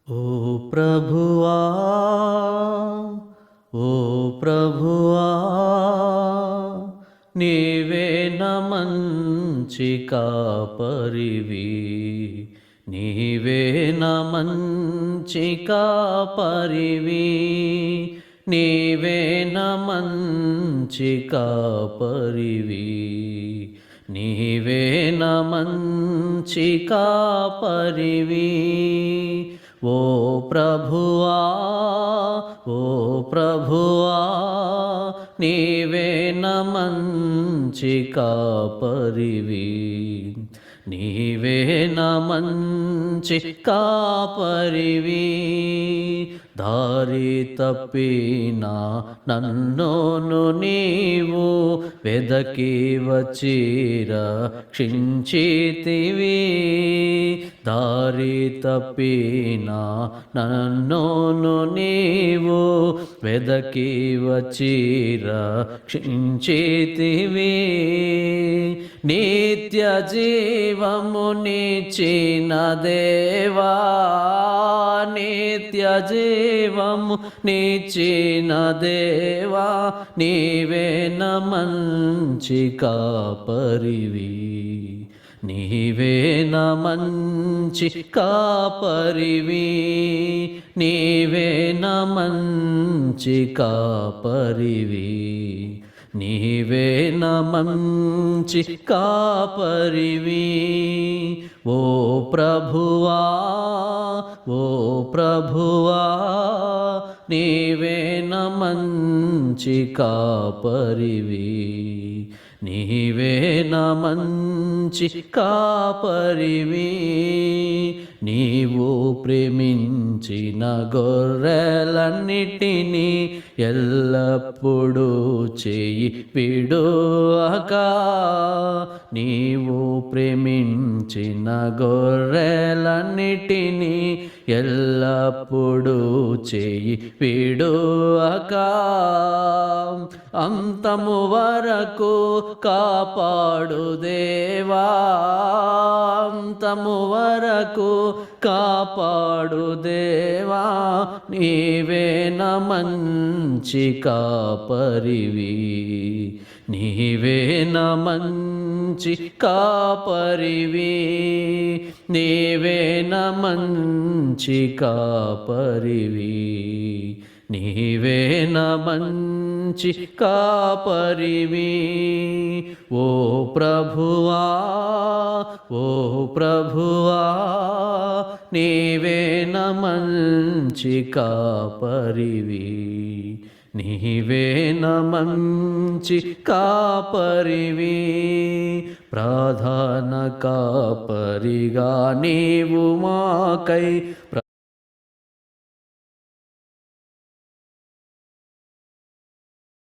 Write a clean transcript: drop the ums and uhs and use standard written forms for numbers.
ఓ ప్రభువా ఓ ప్రభువా నీవే నా మంచి కాపరివి నీవే నా మంచి కాపరివి నీవే నా మంచి కాపరివి నీవే నా మంచి కాపరివి ఓ ప్రభువా ఓ ప్రభువా నీవే నా మంచి కాపరివి నీవే నా మంచి కాపరివి దారి తప్పిన నన్నును నీవు వెదకి వచ్చి రక్షించితివి దారి తప్పిన నన్నును నీవు వెదకి వచ్చి రక్షించితివి నిత్య జీవమునిచ్చిన దేవా నిత్య జీవమునిచ్చిన దేవా నీవే నా మంచి కాపరివి నీవే నా మంచి కాపరివి నీవే నా మంచి కాపరివి నీవే నా మంచి కాపరివి ఓ ప్రభువా ఓ ప్రభువా నీవే నా మంచి కాపరివి నీవే నా మంచి కాపరివి నీవు ప్రేమించిన గొర్రెలన్నిటినీ ఎల్లప్పుడూ చేయి విడువక నీవు ప్రేమించిన గొర్రెలన్నిటినీ ఎల్లప్పుడూ చేయి విడువక అంతము వరకు కాపాడు దేవా అంతము వరకు కాపాడు దేవా నీవే నా మంచి కాపరివి నీవే నా మంచి కాపరివి నీవే నా మంచి కాపరివి నీవే నా మంచి కాపరివి ఓ ప్రభువా ఓ ప్రభువా నీవే నా మంచి కాపరివి నీవే నా మంచి కాపరివి ప్రధాన కాపరిగా నీవు మాకై